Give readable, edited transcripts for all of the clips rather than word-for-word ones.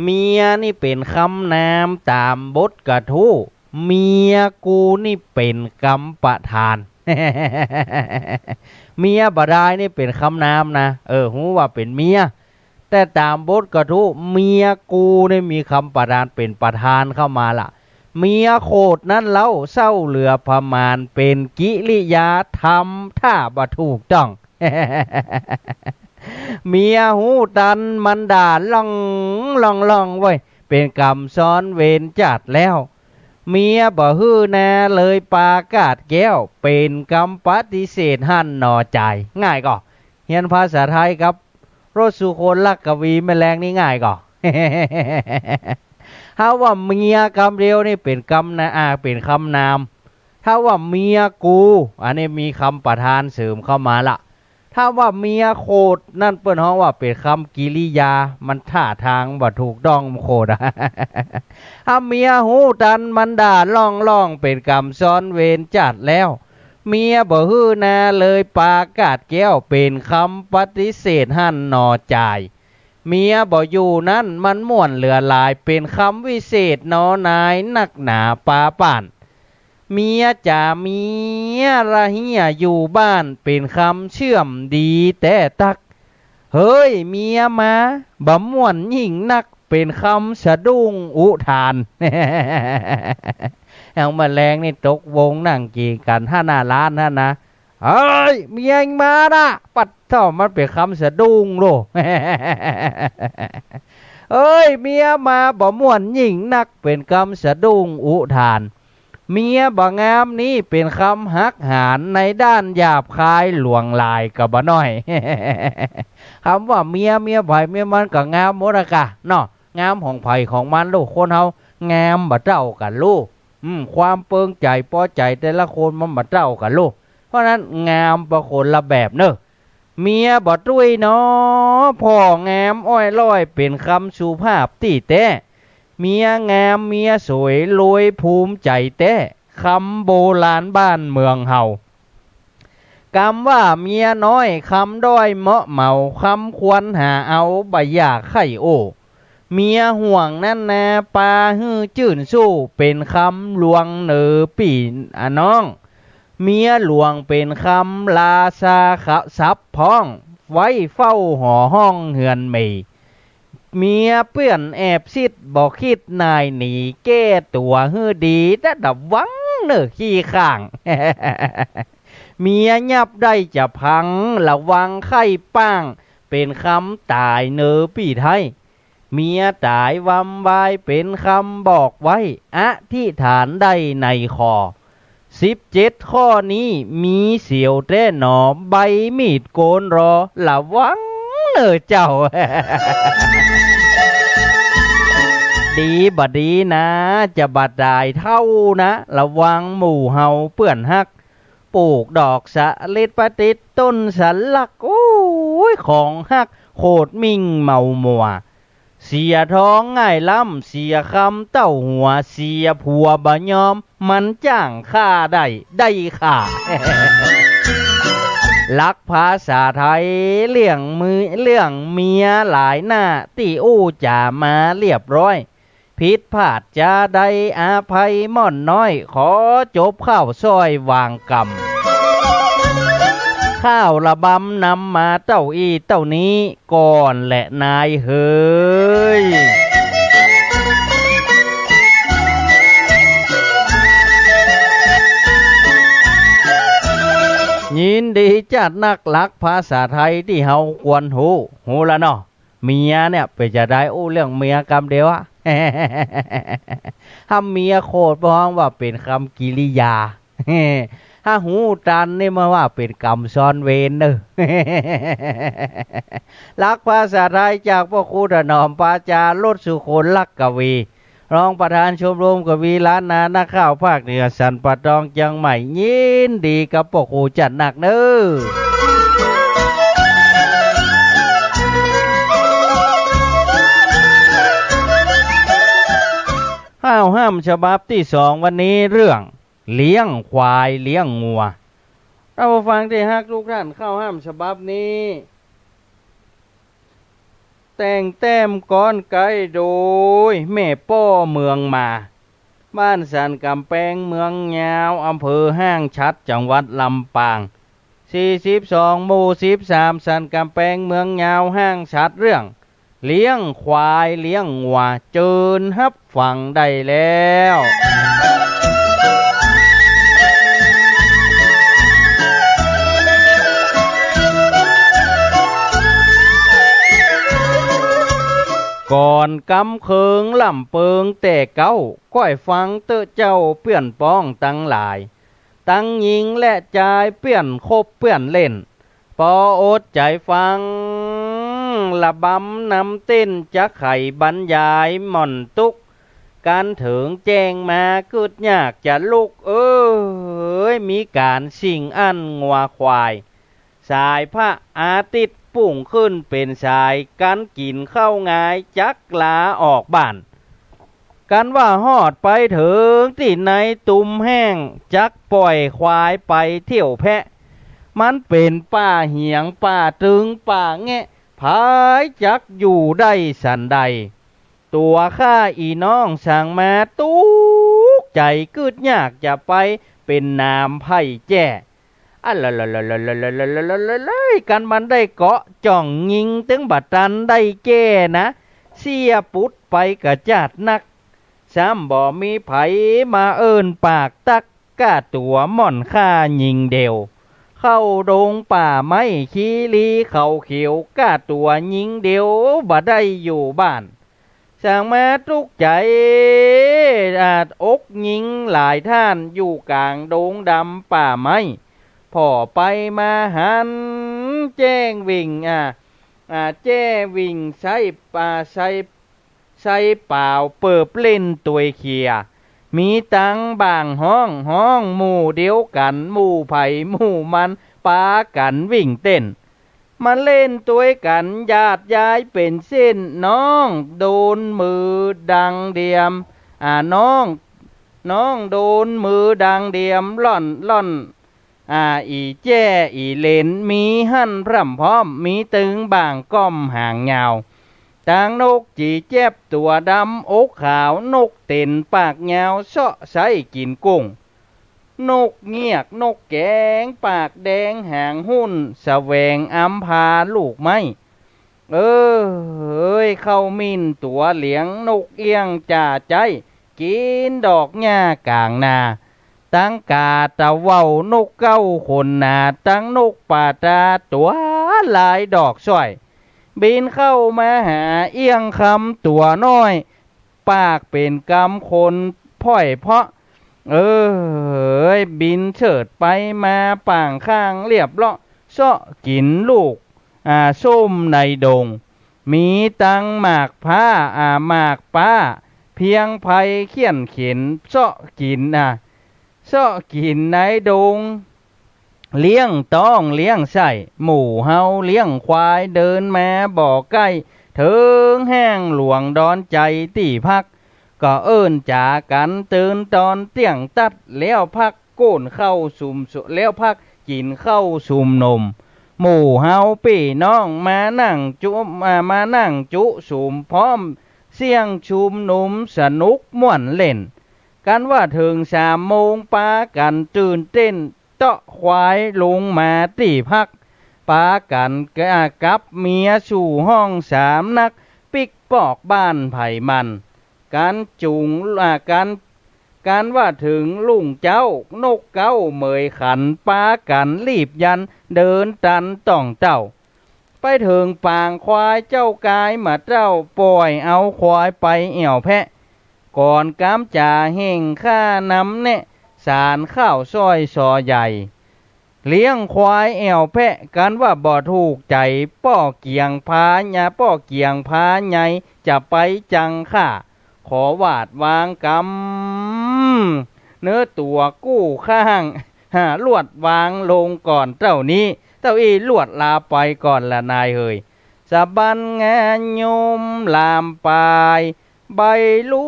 เมียนี่เป็นคำนามตามบทกระทู้เมียกูนี่เป็นกรรมประธาน เมียบ่ได้นี่เป็นคำนามนะหูว่าเป็นเมียแต่ตามบทกระทู้เมียกูนี่มีคำประธานเป็นประธานเข้ามาล่ะเมียโคตรนั้นเล่าเศร้าเหลือประมาณเป็นกิริยาทำท่าบ่ถูกต้อง เมียหูดันมันด่าล่องไว้เป็นกรรมซ้อนเวรจัดแล้วเมียบ่ฮื้อแน่เลยปากาดแก้วเป็นกรรมปฏิเสธหั่นหนอใจง่ายก็เรียนภาษาไทยครับรสสุคนลักกวีแมลงนี่ง่ายก็ ถ้าว่าเมียคำเดียวนี่เป็นคำนะเป็นคำนามถ้าว่าเมียกูอันนี้มีคำประธานเสริมเข้ามาละถ้าว่าเมียโคตรนั่นเปิ้นฮ้องว่าเป็นคำกิริยามันท่าทางบ่ถูกต้องโคตร ถ้าเมียหูดันมันด่าล่องเป็นกรรมซ้อนเวรจัดแล้วเมียบ่ฮื้อนาเลยปากาดแก้วเป็นคำปฏิเสธหั่นหนอจ่ายเมียบ่อยู่นั้นมันม่วนเหลือหลายเป็นคำวิเศษนอนายนักหนาปาป่านเมียจ่าเมียระเหียอยู่บ้านเป็นคำเชื่อมดีแต่ตักเฮ้ยเมียมาบ่ม่วนยิ่งนักเป็นคำสะดุ้งอุทาน เอามาแรงนี่ตกวงนั่งกีกันห้าหน้าร้านฮะนะเฮ้ยเมียมานะปัดเท่ามันเป็นคำสะดุ้งโล เอ้ยเมียมาบ่ม่วนยิ่งนักเป็นคำสะดุ้งอุทานเมียบ่งามนี้เป็นคำหักหานในด้านหยาบคายหลวงลายกับบ่น้อย คำว่าเมียไผ่เมียมันก็งามหมดอะกะเนาะงามของไผ่ของมันลูกคนเฮางามบ่เจ้ากันลูกความเปิงใจพอใจแต่ละคนมันบ่เจ้ากันลูกเพราะนั้นงามประคนละแบบเนอะเมียบ่ตุ้ยเนาะพ่องามอ้อยร้อยเป็นคำสุภาพตีแต้เมียงามเมียสวยรวยภูมิใจแต้คำโบราณบ้านเมืองเฮากำว่าเมียน้อยคำด้อยเหมาะเมาคำควรหาเอาใบยาไข่โอเมียห่วงนั่นนาปาฮื้อจื่นสู้เป็นคำลวงเนอปีน้องเมียหลวงเป็นคำลาซาขะซับพ้องไว้เฝ้าหอห้องเหือนเมเมียเปื่อนแอบซิดบอกคิดนายหนีแก้ตัวฮื้อดีแต่ดับวังเนอขี้ข้าง เมียยับได้จะพังระวังไข้ป้างเป็นคำตายเนอปีไทยเมียตายวำวายเป็นคำบอกไว้อธิษฐานได้ในคอ17ข้อนี้มีเสียวแต่หนอใบมีดโกนรอระวังเนอเจ้า ดีบดีนะจะบัดได้เท่านะระวังหมู่เฮาเปื่อนฮักปลูกดอกสะเล็ดประติดต้นสันลักโอ้ยของฮักโคตรมิ่งเมามัวเสียท้องง่ายล้ำเสียคำเต้าหัวเสียผัวบ่ยอมมันจ้างค่าได้ค่า ลักภาษาไทยเรื่องเมียหลายหน้าตีอู้จ่ามาเรียบร้อยผิดพลาดจะได้อาภัยม่อนน้อยขอจบข้าวซอยวางกรรมข้าวระบำนำมาเต้าอีเต้านี้ก่อนแหละนายเฮ้ยยินดีจัดนักลักภาษาไทยที่เฮาควรหูละเนาะเมียเนี่ยไปจะได้อู้เรื่องเมียกรรมเดียวอะ ถ้าเมียโคตรพ้องว่าเป็นคำกิริยา ถ้าหูตันนี่มาว่าเป็นกรรมซ้อนเวรเนอะ ลักภาษาไทยจากพ่อครูถนอมปาจาลดสุคนลักกวีรองประธานชมรมกวีล้านนานักข่าวภาคเหนือสันปะตองจังใหม่ยินดีกับพ่อครูจัดหนักเนอะข้าวห้ามฉบับที่2วันนี้เรื่องเลี้ยงควายเลี้ยงงัวเราฟังที่ฮักทุกท่านข้าวห้ามฉบับนี้ แต่งแต้มก้อนไก่โดยแม่ป้อเมืองมาบ้านสันกำแพงเมืองยาวอำเภอห้างชัดจังหวัดลำปาง42หมู่13สันกำแพงเมืองยาวห้างชัดเรื่องเลี้ยงควายเลี้ยงวัวเจิญฮับฟังได้แล้วก่อนกำเคิงล่ำเปิงแต่เก้าก้อยฟังเตอเจ้าเปื่อนป้องตั้งหลายตั้งหญิงและชายเปื่อนคบเปื่อนเล่นปออดใจฟังระบำนำเต้นจะไข่บรรยายหม่อนตุกการถึงแจ้งมากึดยากจะลุกมีการสิ่งอันงัวควายสายพระอาทิตย์ปุ่งขึ้นเป็นสายกันกินเข้าง่ายจักลาออกบ้านกันว่าฮอดไปถึงที่ในตุ่มแห้งจักปล่อยควายไปเที่ยวแพะมันเป็นป่าเหียงป่าตึงป่าแงะพายจักอยู่ได้สันใดตัวข้าอีน้องสั่งมาตุกใจกึดยากจะไปเป็นนามไผ่แจ้กันมันได้เกาะจ่องยิงถึงบัดตันได้แก่นะเสียปุดไปกระจาดนักซ้ำบ่มีไผมาเอิ้นปากตักก้าตัวม่อนข้ายิงเดียวเข้าดงป่าไม้ขี้ลีเขาเขียวก้าตัวยิงเดียวบ่ได้อยู่บ้านสั่งมาทุกใจอาจอกยิงหลายท่านอยู่กลางดงดำป่าไม้พ่อไปมาหันแจ้งวิ่งแจ้วิ่งใส่ป่าใส่เปล่าเปิบเล่นตัวเขียมีตังบางห้องหมู่เดียวกันหมู่ไผ่หมู่มันปากันวิ่งเต้นมาเล่นตัวกันญาติยายเป็นเส้นน้องโดนมือดังเดียมน้องโดนมือดังเดียมล่อนอีแจ้อีเลนมีหั่นพร่ำพร้อมมีตึงบางก้อมห่างยาวตางนกจีเจ็บตัวดำอกขาวนกเต็นปากยาวเสาะใส่กินกุ้งนกเงียกนกแกงปากแดงหางหุ่นแสวงอัมพาลูกไม้เข้ามินตัวเหลียงนกเอียงจ่าใจกินดอกหญ้ากลางนาตั้งกาตะเว้านกเก้าคนนาตั้งนกป่าตาตัวลายดอกสร้อยบินเข้ามาหาเอียงคำตัวน้อยปากเป็นกำคนพ่อยเพาะบินเฉิดไปมาป่างข้างเรียบเลาะเสาะกินลูกส้มในดงมีตังหมากผ้าหมากป้าเพียงไผเขียนเข็นเสาะกินในดงเลี้ยงต้องเลี้ยงไส้หมูเฮาเลี้ยงควายเดินมาบ่อใกล้ถึงแห้งหลวงดอนใจที่พักก็เอิ้นจากันตื่นตอนเที่ยงตัดแล้วพักโก้นเข้าสุมแล้วพักกินเข้าสุมนมหมู่เฮาพี่น้องมานั่งจุสุมพร้อมเสียงชุมนุมสนุกม่วนเล่นกันว่าถึง3 โมงปากันตื่นเต้นเตาะควายลงมาที่พักปากันกับเมียสู่ห้อง3 นักปิกปอกบ้านไผ่มันการจุงการว่าถึงลุงเจ้านกเก้าเหมยขันปากันรีบยันเดินตันต้องเจ้าไปถึงปางควายเจ้ากายมาเจ้าปล่อยเอาควายไปเอี่ยวแพะก่อนกำจ่าเห่งข้านำแนะสารข้าวซอยซอใหญ่เลี้ยงควายเอี่ยวแพะกันว่าบ่ถูกใจป้อเกียงพาใหญ่จะไปจังข้าขอวาดวางกำเนื้อตัวกู้ข้างลวดวางลงก่อนเจ้านี้เจ้าอีลวดลาไปก่อนละนายเฮยสะบันงานยมลามปลายใบลู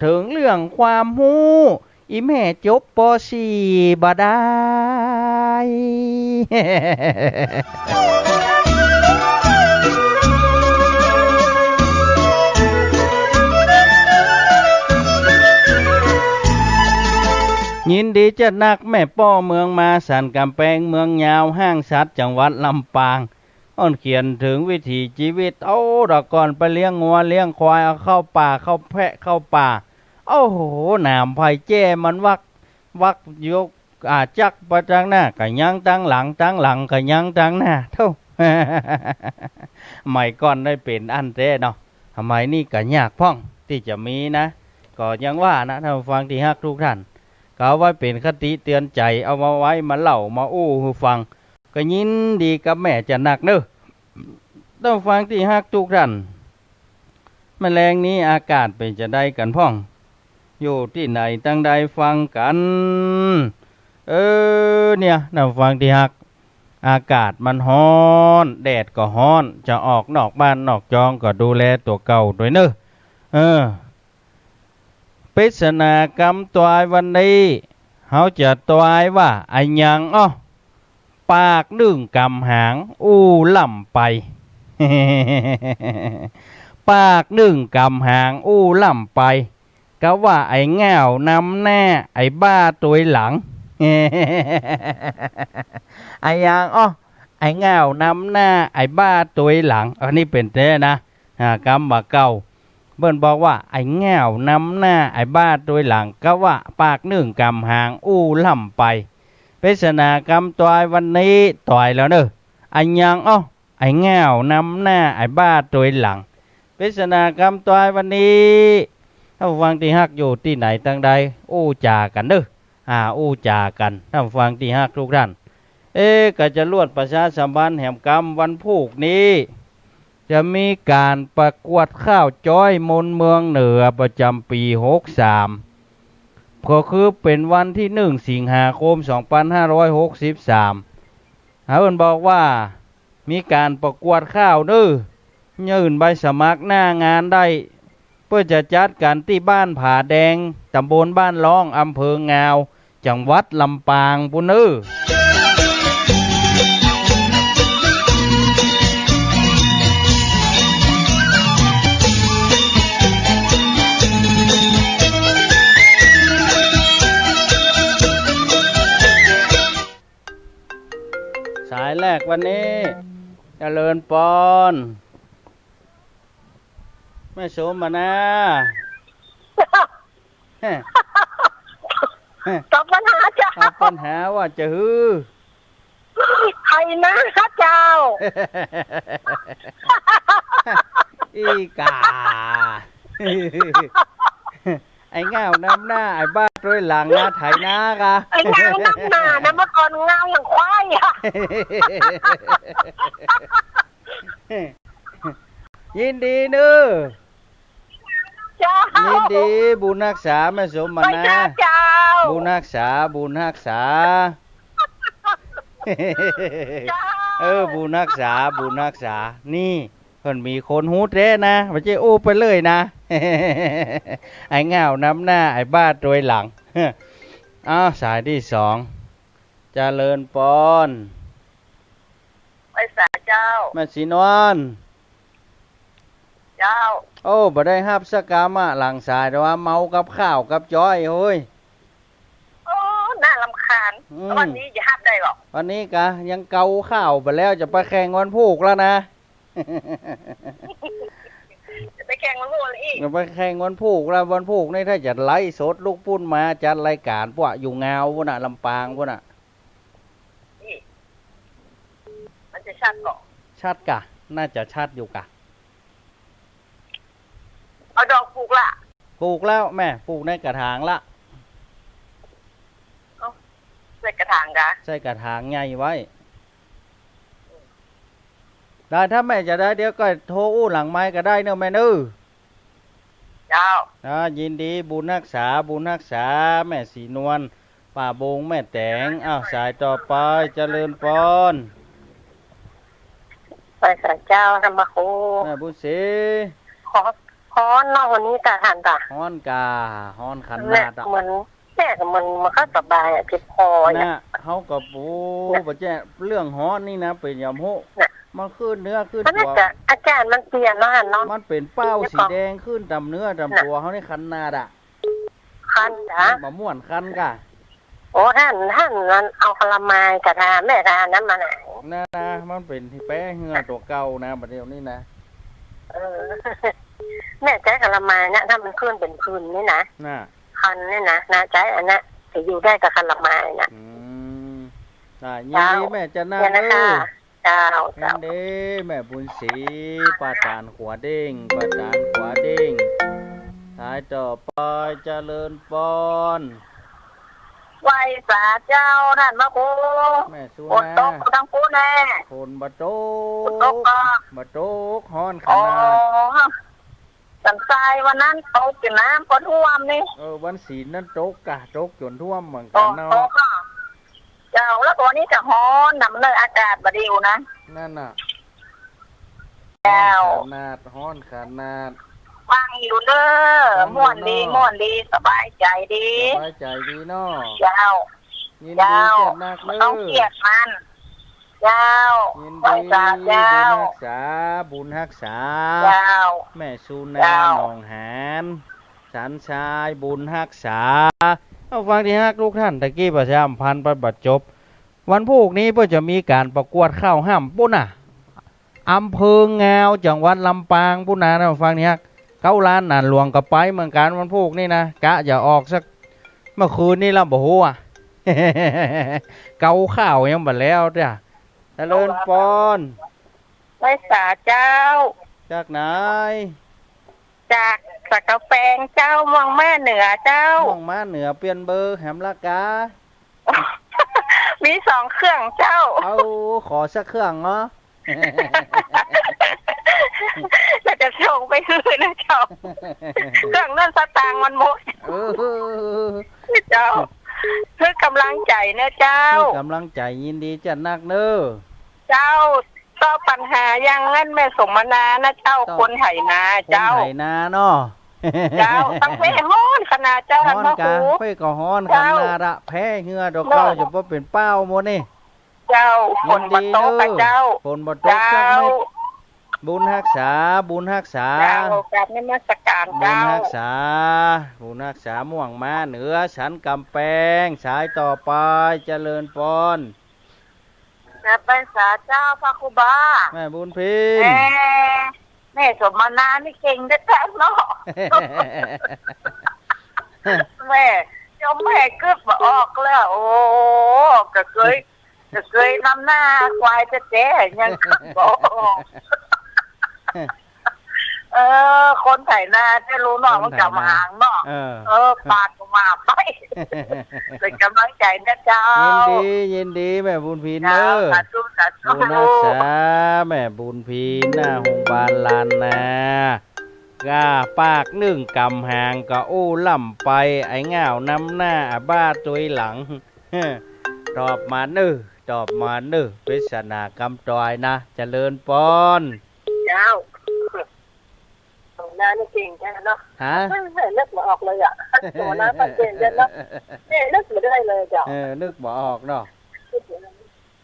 ถึงเรื่องความหูอีแม่จบป.4 บ่ได้ ดีจัดนักแม่ป้อเมืองมาสันกำแพงเมืองยาวห้างสัตว์จังหวัดลำปางอ้อนเขียนถึงวิถีชีวิตดอกก่อนไปเลี้ยงงัวเลี้ยงควายเอาเข้าป่าเข้าแพะเข้าป่าโอ้โหหนามไผ่แจ้มันวักยกจักประจังหน้ากะยังตั้งหลังกะยังตั้งหน้าเท่า ไม่ก่อนได้เป็นอันเต้เนาะทำไมนี่กะยากพ่องที่จะมีนะก็ยังว่านะท่านฟังที่ฮักทุกท่านก็เอาไว้เป็นคติเตือนใจเอามาไว้มาเล่ามาอู้ให้ฟังก็ยินดีกับแม่จะหนักเนอะท่านฟังที่ฮักทุกท่านแมลงนี้อากาศเป็นจะได้กันพ่องอยู่ที่ไหนตั้งใดฟังกันเนี่ยท่านฟังที่ฮักอากาศมันร้อนแดดก็ร้อนจะออกนอกบ้านนอกจองก็ดูแลตัวเก่าด้วยเนอะปริศนากรรมตัววันนี้เขาจะตัวว่าไอ้ยังปากนึ่งกำหางอู้ล่ำไป ปากนึ่งกำหางอู้ล่ำไปก็ว่าไอ้แง่วนำแน่ไอ้บ้าตัวหลัง ไอ้ยังไอ้แง่วนำหน้าไอ้บ้าตัวหลังอันนี้เป็นแท้นะกรรมบ่เก่าเบิ่นบอกว่าไอ้แง่วนำหน้าไอ้บ้าตัวหลังก็ว่าปากนึ่งกำหางอู้ล่ำไปปริศนากรรมตัววันนี้ต่อยแล้วเนอะไอ้ยังไอ้แง่วนำหน้าไอ้บ้าตัวหลังปริศนากรรมตัววันนี้ถ้าฟังที่ฮักอยู่ที่ไหนตั้งใดอู้จากันเนอะอู้จากันถ้าฟังที่ฮักทุกท่านก็จะลวดประชาสัมพันธ์แห่งกรรมวันพุกนี้จะมีการประกวดข้าวจ้อยมนเมืองเหนือประจำปี63ก็คือเป็นวันที่1 สิงหาคม 2563เพิ่นบอกว่ามีการประกวดข้าวยื่นใบสมัครหน้างานได้เพื่อจะจัดกันที่บ้านผาแดงตำบลบ้านร้องอำเภองาวจังหวัดลำปางปุ้นสายแรกวันนี้เจริญปอนแม่โสมนะ ตอบปัญหาเจ้า ตอบปัญหาว่าจะฮือ ใครนะเจ้า อีกา ไอ้เงานำหน้าไอ้บ้าด้วยหลังนะไถนากะ ไอ้เงาน้ำหนานะเมื่อก่อนเงาอย่างควายอะ ยินดีเน้อ เจ้า ยินดีบุญรักษาแม่สมมา ไม่ นะ ใช่เจ้า บุญรักษาบุญรักษา เจ้า บุญรักษาบุญรักษานี่เพิ่นมีคนฮู้แท้นะไม่ใช่อู้ไปเลยนะ ไอ้เงานำหน้าไอ้บ้าตัวหลัง สายที่2เจริญปอน ไปสาเจ้า แม่สีนวล เจ้า บ่ได้รับสกามะหลังสายแต่ว่าเมากับข้าวกับจ้อยโอ้ย โอ้น่ารำคาญวันนี้จะห้ามได้หรอก วันนี้กะยังเกาข้าวไปแล้วจะไปแข่งวันพุกแล้วนะ จะไปแข่งมันโง่เลยอีก จะไปแข่งวันพุกแล้ววันพุกนี่ถ้าจะไล่สดลูกปุ้นมาจัดรายการพวกอยู่งาวพวกน่ะลำปางพวกน่ะ นี่มันจะชัดหรอ ชัดกะน่าจะชัดอยู่กะ เอาดอกปลูกละ ปลูกแล้วแม่ปลูกในกระถางละ ใส่กระถางกะ ใส่กระถางใหญ่ไว้ได้ถ้าแม่จะได้เดี๋ยวก็โทรอู้หลังไม้ก็ได้เนอะแม่เนอะ เจ้า ยินดีบุญรักษาบุญรักษาแม่สีนวลป่าบงแม่แตงสายต่อไปเจริญปอน ไปสาเจ้าธรรมโค แม่บุญศรี ขอนอกวันนี้กะหันตา ฮ้อนกาฮ้อนขัน แม่ นาด มันแม่กับมันก็สบายอ่ะพี่พอเนี่ย นะเขากับปูบ่แจ้เรื่องฮ้อนนี่นะเป็นยำโหมันขึ้นเนื้อขึ้น มัน ตั น่าว จะอาจารย์มันเปลี่ยนแล้วเนาะ มันเป็นเป้าสีแดงขึ้นตำเนื้อตำตัวเขาในขันนาด คันจ้ะ มะม่วนคันกะ โอ้ท่านนั้นเอาคลามายกระทาแม่ทานั้นมาไหน นะมันเป็นที่แป้เหือตัวเก่านะบัดเดี๋ยวนี้นะ เออ แม่ใจคลามายนะถ้ามันขึ้นเป็นพื้นนี่นะ น่ะ คันนี่นะนาใจอันนั้นจะอยู่ได้กับคลามายนะ ยินดีแม่จะน่า เนี่ยนะคะเจ้า ยินดีแม่บุญศรีป้าจานขวาเด้งป้าจานขวาเด้งสายต่อไปเจริญปอน ไหวสาเจ้าท่านพระครู แม่สุ อด นา ตกทั้งปูแน่ คนบะโต อดตกก็ บะโตกฮ้อนข อ๋อ นาด สันทรายวันนั้นตกอยู่น้ำก็ท่วมนี่ วันศีลนั้นโตกกะโตกจนท่วมเหมือน ต กัน ก เนา ต ะ กก็เจ้าแล้วตัวนี้จะฮ้อนนำเลยอากาศบดีอยู่นะ นั่นน่ะ เจ้า ขนาดฮ้อนขนาด ฟังอยู่เด้อม่วนดีสบายใจดี สบายใจดีเนาะ เจ้า ยินดี เจ้า เจ็ดนักเด้ ต้องเกลียดมันเจ้า ยิน ไหว ดี สาเจ้า บุญรักษา เจ้า แม่สุนา เจ้า หนองหานสันชายบุญรักษาเอาฟังที่ฮักลูกท่านตะกี้ประชาสัมพันธ์ประจบ วันพรุ่งนี้เพื่อจะมีการประกวดข้าวห้ามปุ้นน่ะอำเภองาวจังหวัดลำปางปุ้นนะท่านฟังนี่ฮักเก้าล้านนานหลวงกับไปเหมือนกันวันพรุ่งนี้นะกะจะออกสักเมื่อคืนนี้แล้วบ่ฮู้อ่ะ เกาข้าวยังบ่แล้วจ้ะเจริญปอน ไหวสาเจ้า จากไหน จากสักกะแฟงเจ้าเมืองแม่เหนือเจ้า ม่วงมาเหนือเปลี่ยนเบอร์แหมละกา มีสองเครื่องเจ้า เอาขอสักเครื่องเนาะ เราจะส่งไปคืนนะเจ้า เครื่องนั่นสตางค์มันหมด เออ เจ้าเพื่อกำลังใจนะเจ้า กำลังใจยินดีจัดนักเน้อ เจ้าต่อปัญหายังงั้นแม่สมนานะเจ้าคนไถนา คน เจ้า ไถนาเนาะ เจ้าตั้งเพ่ฮ้อนขนาดเจ้า ฮ้ ท่าน อน พ่อก ะ ครู เพ่ก็ฮ้อนขนาดอะแพ้เหงือดอกเก้าจะบ่เป็นเป้าหมดนี่ เจ้าคนบัตโตะกับเจ้า คนบ่ตก เจ้า สักเม็ดบุญรักษาบุญรักษา เจ้ากับนมัสการ บุญ เจ้า รักษาบุญรักษาม่วงมาเหนือฉันกำแพงสายต่อไปเจริญปอน แม่เป็นสาเจ้าพระครูบา แม่บุญพิน แม่สมนานี่เก่งได้แท้เนาะ แม่เจ้าแม่กึดมาออกแล้ว โอ้ก็เคยนำหน้าควายจะเจ๊ยังกึดบ่ออกคนไถนาจะรู้เนาะมันกำหางเนาะ ปากก็มาไป เป็นกำลังใจนะเจ้า ยินดีแม่บุญพินเน เจ้า อ สาธุสาธุ บุญรักษาแม่บุญพินหน้าหงบานลานนากาปากนึ่งกำหางก็อู้ล่ำไปไอ้ง่าวนำหน้าบ้าตัวหลัง ตอบมาเนื้อตอบมาเนื้อปริศนากำจอยนะเจริญปอน เจ้าสมนานี่เก่งแค่เนาะ ฮะ ไม่นึกมาออกเลยอ่ะสมนาก็เก่งเนาะนี่นึกไม่ได้เลยเจ้า นึกบ่ออกเนาะ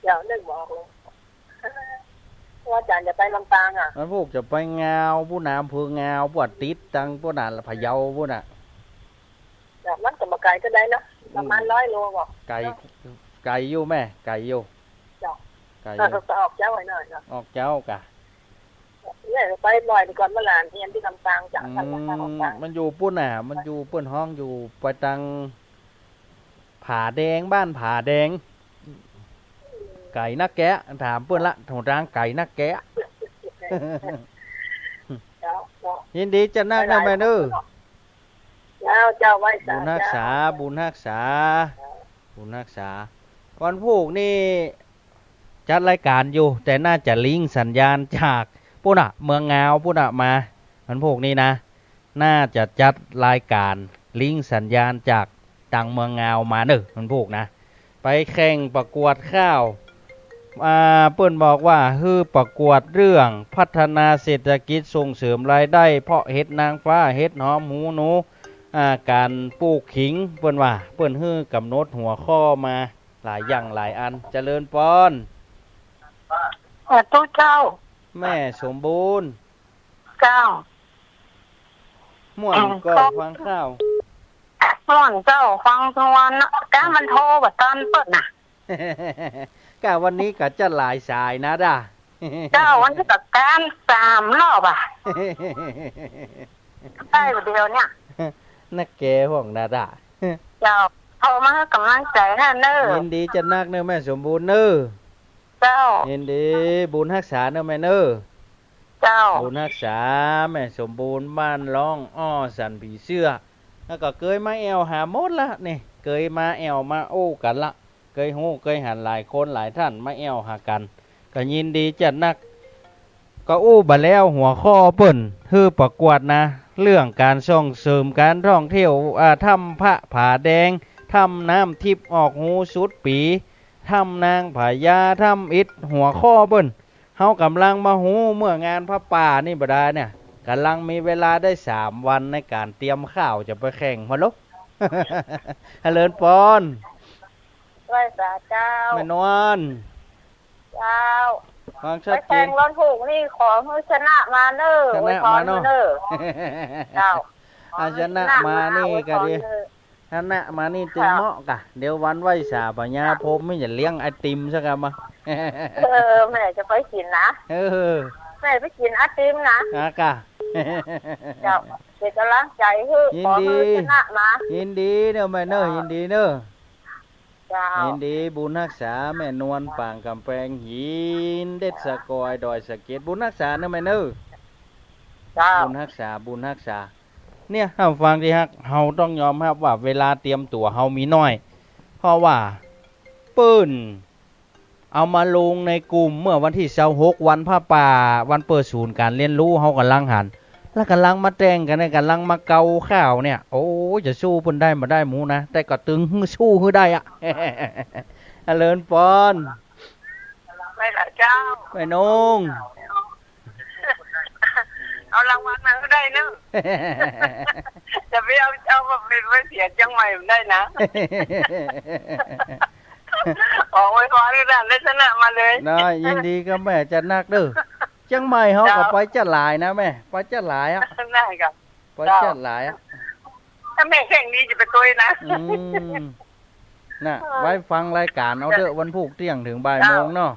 เจ้านึกมาออกเลยว่าอาจารย์จะไปลำปางอ่ะ มันพวกจะไปงาวผู้นำเพื่องาวปวดติดตังผู้นำพะเยาผู้น่ะ จากนั้นจะมาไกลก็ได้เนาะประมาณ100 โลบอก ไก่อยู่แม่ไก่อยู่ จ้ะ ไก่อ เรา ยู่ จะออกเจ้าไว้หน่อยเนาะ ออกเจ้ากะ เนี่ยไปบ่อยดีก่อนเมื่อหลานเรียนที่ลำปางจากทางลำปาง มันอยู่ปุ่นน่ะ มันอยู่เปื้นห้องอยู่ไปตังผาแดงบ้านผาแดง ไก่นักแกะถามเปื้นละถงร้างไก่นักแกะ ยินดีจะนั่งนะแม่เด้อ เจ้าไว้ บุญรักษาบุญรักษาบุญรักษาวันพุธนี่จัดรายการอยู่ แต่น่าจะลิงก์สัญญาณจากปุ่นน่ะเมืองงาวปุ่นน่ะมาวันพุธนี่นะ น่าจะจัดรายการลิงก์สัญญาณจากตังเมืองงาวมาเด้อวันพุธนะ ไปแข่งประกวดข้าวเปิ้นบอกว่าฮือประกวดเรื่องพัฒนาเศรษฐกิจส่งเสริมรายได้เพาะเห็ดนางฟ้าเห็ดหอมหูหนูการปลูกขิงเปิ้นว่าเปิ้นฮือกำหนดหัวข้อมาหลายอย่างหลายอันเจริญปอน ตู้เจ้า แม่สมบูรณ์ เจ้า ม่วนก็ฟังข้าว ม่วนเจ้าฟังทุกวันนะ ก้ามันโทรแบบตอนเปิดน่ะ กะวันนี้ก็จะหลายสายนะด่า เจ้าวันที่กับการ3 รอบอ่ะได้เดียวเนี่ย นักแกห้องนะด่า เจ้าโทรมาให้กำลังใจท่านเนอ ยินดีจะนักเนอะแม่สมบูรณ์เนอะ เจ้า ยินดีบุญรักษาเนอะแม่เนอะ เจ้า บุญรักษาแม่สมบูรณ์บ้านร้องอ้อสันผีเสื้อแล้วก็เคยมาแอวหาหมดละนี่เคยมาแอวมาโอ้กันละเคยฮู้เคยหันหลายคนหลายท่านมาแอวหากันก็ยินดีจัดนักก็อู้บะแล้วหัวข้อเปิ่นฮือประกวดนะเรื่องการส่งเสริมการท่องเที่ยวทำพระผาแดงทำน้ำทิพย์ออกหูสุดปีทำนางผายาทำอิฐหัวข้อเปิ่นเฮากำลังมาหูเมื่องานพระป่านี่บ่ได้เนี่ยกำลังมีเวลาได้3 วันในการเตรียมข้าวจะไปแข่งพะลุก เลินปอน ไหว้สาเจ้า แม่นวล เจ้า ฟัง ไป ชัดเจ แข่ น งรถถูกนี่ขอให้ชนะมาเนอ ช ไว้ นะ พร มาเนาะ เนอเจ้า อาชนะมานี่ก็ดีชนะมานี่ตึงเหมาะกะเดี๋ยววันไหว้สาปัญญาผมไม่จะเลี้ยงไอติมสักกันมา แม่จะไปกินนะ เออ แม่ไปกินไอติมนะ อากะ เจ้าเป็นกำลังใจให้ขอให้ชนะมา ยินดีเนอะแม่เนอะยินดีเนอะ เจ้า ยินดีบุญรักษาแม่นวลปางกำแพงหินเด็ดสะกอยดอยสะเก็ดบุญรักษาเนอะแม่เนอะ เจ้า บุญรักษาบุญรักษาเนี่ยเฮาฟังดิฮักเฮาต้องยอมรับว่าเวลาเตรียมตัวเฮามีน้อย เพราะว่าปื้นเอามาลงในกลุ่มเมื่อวันที่26วันพระป่าวันเปิดศูนย์การเรียนรู้เฮากำลังหันแล้วกำลังมาแต่งกันกำลังมาเกาข้าวเนี่ยโอ้จะสู้เพิ่นได้มาได้หมูนะแต่ก็ตึงสู้ฮือได้อะ เลินปอน ไม่ละเจ้า ไปนง เอารางวัลมาก็ได้เนอะ จะไปเอามาเป็นไว้เสียจังใหม่ได้นะ ออกไว้พอได้ได้ชนะมาเลย น้อยยินดีกับแม่จะนักเด้อจังใหม่เฮาก็ไปจัดหลายนะแม่ไปจัดหลายอ่ะ ได้ครับ ไปจัดหลายอ่ะ ถ้าแม่แข่งดีจะไปตัวนะ น่ะไว้ฟังรายการเอาเด้อวันพุธเที่ยงถึงบ่ายโมงเนาะ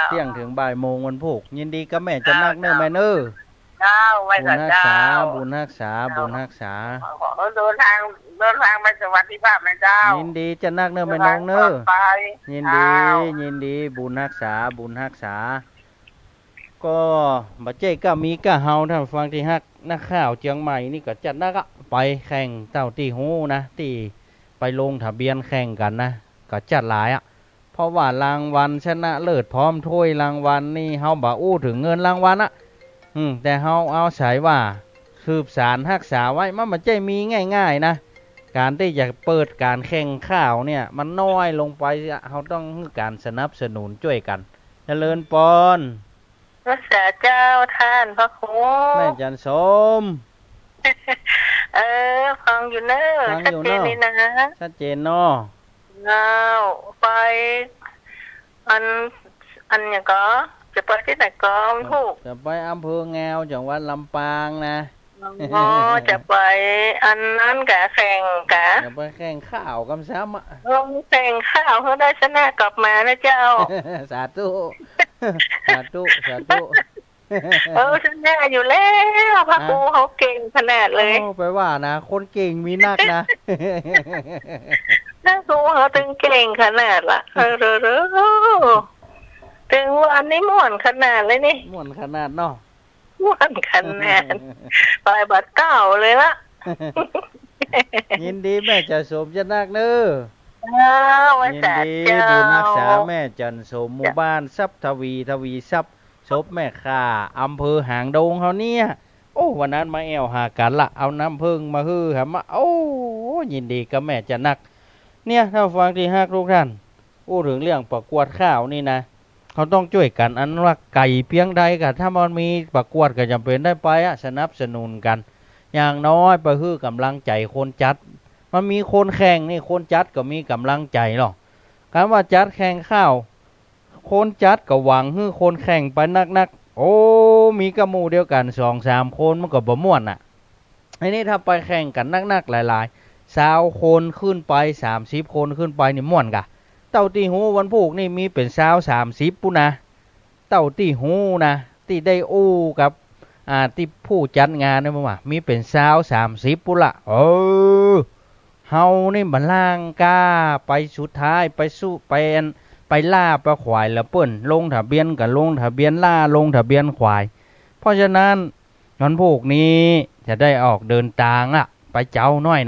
เที่ยงถึงบ่ายโมงวันพุธยินดีกับแม่จะนักเด้อแม่เด้อ เจ้าไว้ บุญ สั รัก เจ้า ษาบุญรักษาบุญรักษา ขอเดินทางไปสวัสดิภาพนะเจ้า ยินดีจะนักเด้อแม่น้องเด้อ ไป ยินดียินดีบุญรักษาบุญรักษาก็บัดเจ้ก็มีก็เฮาถ้าฟังที่ฮักนักข่าวเชียงใหม่นี่ก็จัดนักอะไปแข่งเต้าที่ฮู้นะที่ไปลงทะเบียนแข่งกันนะก็จัดหลายอะเพราะว่ารางวัลชนะเลิศพร้อมถ้วยรางวัลนี่เฮาบ่อู้ถึงเงินรางวัลอะแต่เฮาเอาใช้ว่าสืบสารรักษาไว้มันบ่ใช่มีง่ายๆนะการที่จะเปิดการแข่งข้าวเนี่ยมันน้อยลงไปเฮาต้องมีการสนับสนุนช่วยกันเจริญปอน รักษาเจ้าท่านพระครู แม่จันสม ฟังอยู่เนอะ ฟัง ชัด อยู่ เจ เน น อะ นี่นะ ชัดเจนเนาะ เอาไปอันอย่างก็จะไปที่ไหนก็ถูก จะไปอำเภอแงวจังหวัดลำปางนะ อ๋อจะไปอันนั้นกะแข่งกะ จะไปแข่งข้าวกำซ้ำอะ ลงแข่งข้าวเขาได้ชนะกลับมานะเจ้า สาธุ สาธุสาธุ ชนะอยู่แล้วพระครูเขาเก่งขนาดเลย โอ้ไปว่านะคนเก่งมีนักนะ พระครูเขาตึงเก่งขนาดละถึงวันนี้ม่วนขนาดเลยนี่ ม่วนขนาดเนาะ ม่วนขนาดปลายบัดเก้าเลยละ ยินดีแม่จะสมจะนักเน้อ ไว้ ยิน แต่ ดี เจ้า บุญรักษาแม่จันสมหมู่บ้านทรัพย์ทวีทรัพย์ศพแม่ข่าอำเภอหางดงเขาเนี่ยโอ้วันนั้นมาแอวหากันละเอาน้ำพึ่งมาฮือหามาโอ้ยินดีกับแม่จะนักเนี่ยถ้าฟังที่ฮักทุกท่านอู้ถึงเรื่องประกวดข้าวนี่นะเขาต้องช่วยกันอันว่าไก่เพียงใดกับถ้ามันมีประกวดก็จำเป็นได้ไปอะสนับสนุนกันอย่างน้อยไปฮือกำลังใจคนจัดมันมีคนแข่งนี่คนจัดก็มีกำลังใจหรอกการว่าจัดแข่งข้าวคนจัดก็หวังให้คนแข่งไปนักๆโอ้มีกระหมูเดียวกัน2-3 คนมันก็บ่ม่วนอ่ะไอ้นี่ถ้าไปแข่งกันนักๆหลายๆ 20 คนขึ้นไป30 คนขึ้นไปนี่ม่วนกะเต้าที่หูวันพุกนี่มีเป็น30ปุ้นนะเต้าที่หูนะที่ได้อู้กับที่ผู้จัดงานนี่ว่ามีเป็น30ปุ้นละเฮานี่บันล่างกล้าไปสุดท้ายไปสู้ไปล่าปลาขวายแล้วเปิ้นลงทะเบียนกับลงทะเบียนล่าลงทะเบียนควายเพราะฉะนั้นวันพุกนี้จะได้ออกเดินทางละไปเจ้าน้อยนะ